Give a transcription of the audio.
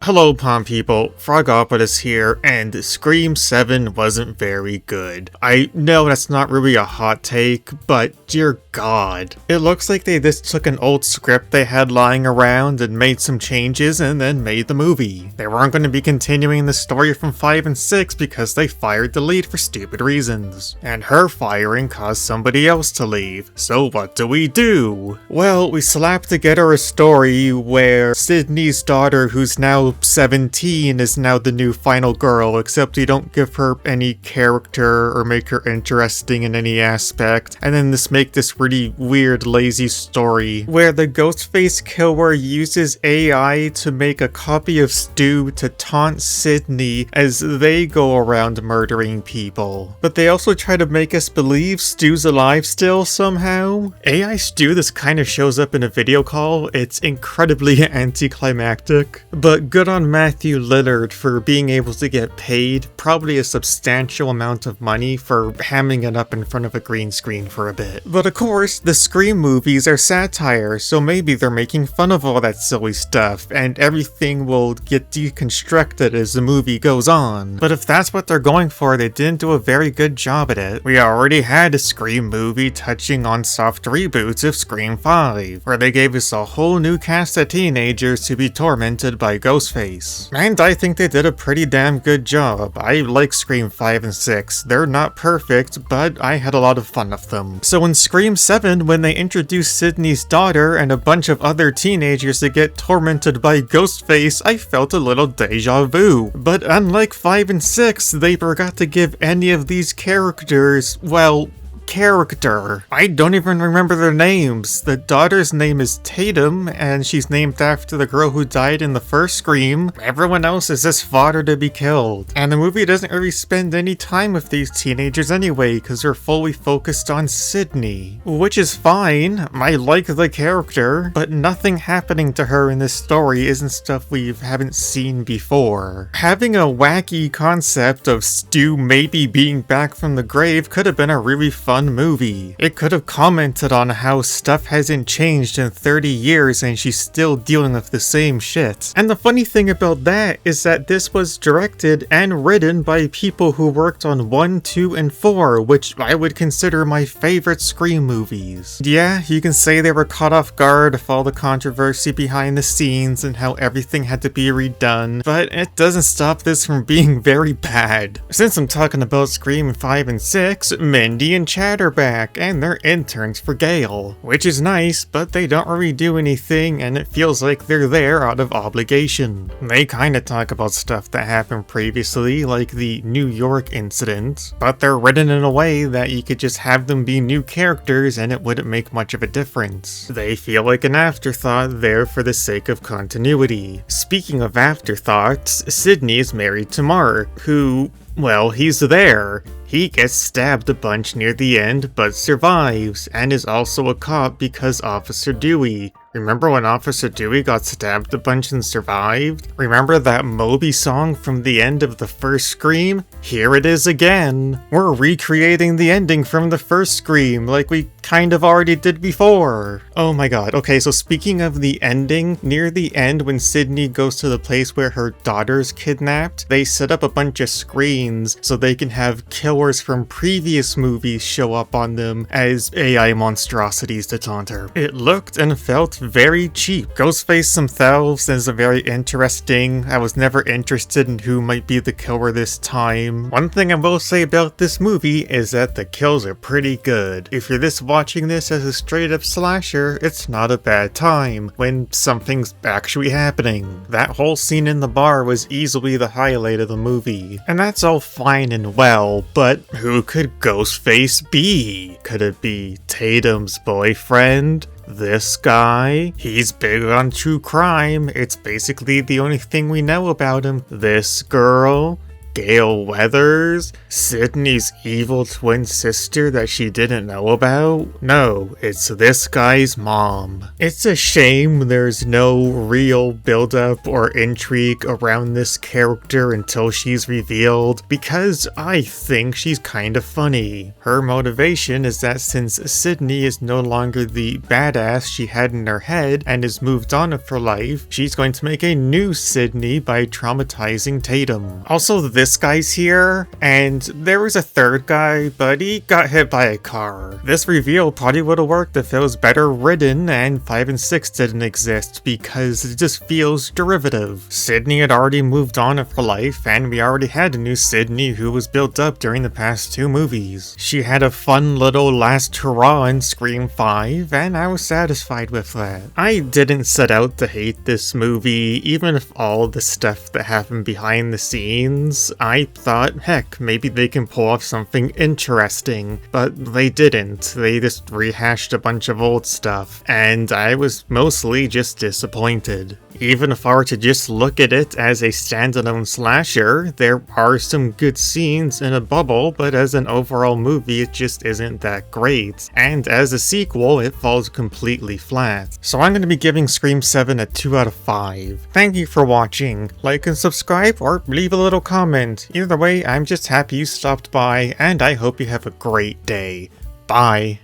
Hello Pom people, Frogopolis here, and Scream 7 wasn't very good. I know that's not really a hot take, but dear god. It looks like they just took an old script they had lying around and made some changes and then made the movie. They weren't going to be continuing the story from 5 and 6 because they fired the lead for stupid reasons. And her firing caused somebody else to leave. So what do? Well, we slapped together a story where Sydney's daughter, who's now 17, is now the new final girl, except you don't give her any character or make her interesting in any aspect, and then make this really weird, lazy story where the Ghostface killer uses AI to make a copy of Stu to taunt Sydney as they go around murdering people. But they also try to make us believe Stu's alive still somehow. AI Stu this kind of shows up in a video call. It's incredibly anticlimactic, but good on Matthew Lillard for being able to get paid probably a substantial amount of money for hamming it up in front of a green screen for a bit. But of course, the Scream movies are satire, so maybe they're making fun of all that silly stuff, and everything will get deconstructed as the movie goes on. But if that's what they're going for, they didn't do a very good job at it. We already had a Scream movie touching on soft reboots of Scream 5, where they gave us a whole new cast of teenagers to be tormented by Ghostface. And I think they did a pretty damn good job. I like Scream 5 and 6. They're not perfect, but I had a lot of fun with them. So in Scream 7, when they introduced Sydney's daughter and a bunch of other teenagers to get tormented by Ghostface, I felt a little deja vu. But unlike 5 and 6, they forgot to give any of these characters, well, character. I don't even remember their names. The daughter's name is Tatum, and she's named after the girl who died in the first Scream. Everyone else is just fodder to be killed. And the movie doesn't really spend any time with these teenagers anyway, because they're fully focused on Sydney. Which is fine. I like the character, but nothing happening to her in this story isn't stuff we haven't seen before. Having a wacky concept of Stu maybe being back from the grave could have been a really fun movie. It could have commented on how stuff hasn't changed in 30 years and she's still dealing with the same shit. And the funny thing about that is that this was directed and written by people who worked on 1, 2, and 4, which I would consider my favorite Scream movies. Yeah, you can say they were caught off guard with all the controversy behind the scenes and how everything had to be redone, but it doesn't stop this from being very bad. Since I'm talking about Scream 5 and 6, Mindy and Chad are back, and they're interns for Gale, which is nice, but they don't really do anything, and it feels like they're there out of obligation. They kinda talk about stuff that happened previously, like the New York incident, but they're written in a way that you could just have them be new characters and it wouldn't make much of a difference. They feel like an afterthought there for the sake of continuity. Speaking of afterthoughts, Sydney is married to Mark, who, well, he's there. He gets stabbed a bunch near the end, but survives, and is also a cop because Officer Dewey. Remember when Officer Dewey got stabbed a bunch and survived? Remember that Moby song from the end of the first Scream? Here it is again! We're recreating the ending from the first Scream, like we kind of already did before. Oh my god. Okay, so speaking of the ending, near the end when Sydney goes to the place where her daughter's kidnapped, they set up a bunch of screens so they can have killers from previous movies show up on them as AI monstrosities to taunt her. It looked and felt very cheap. Ghostface themselves is a very interesting. I was never interested in who might be the killer this time. One thing I will say about this movie is that the kills are pretty good. If you're watching this as a straight up slasher, it's not a bad time when something's actually happening. That whole scene in the bar was easily the highlight of the movie. And that's all fine and well, but who could Ghostface be? Could it be Tatum's boyfriend? This guy? He's big on true crime. It's basically the only thing we know about him. This girl? Gale Weathers? Sydney's evil twin sister that she didn't know about? No, it's this guy's mom. It's a shame there's no real build-up or intrigue around this character until she's revealed, because I think she's kinda funny. Her motivation is that since Sydney is no longer the badass she had in her head and has moved on with her life, she's going to make a new Sydney by traumatizing Tatum. Also, this guy's here, and there was a third guy, but he got hit by a car. This reveal probably would have worked if it was better written and 5 and 6 didn't exist, because it just feels derivative. Sydney had already moved on with her life, and we already had a new Sydney who was built up during the past 2 movies. She had a fun little last hurrah in Scream 5, and I was satisfied with that. I didn't set out to hate this movie, even if all the stuff that happened behind the scenes. I thought, heck, maybe they can pull off something interesting, but they didn't. They just rehashed a bunch of old stuff, and I was mostly just disappointed. Even if I were to just look at it as a standalone slasher, there are some good scenes in a bubble, but as an overall movie it just isn't that great. And as a sequel, it falls completely flat. So I'm going to be giving Scream 7 a 2 out of 5. Thank you for watching. Like and subscribe or leave a little comment. Either way, I'm just happy you stopped by, and I hope you have a great day. Bye.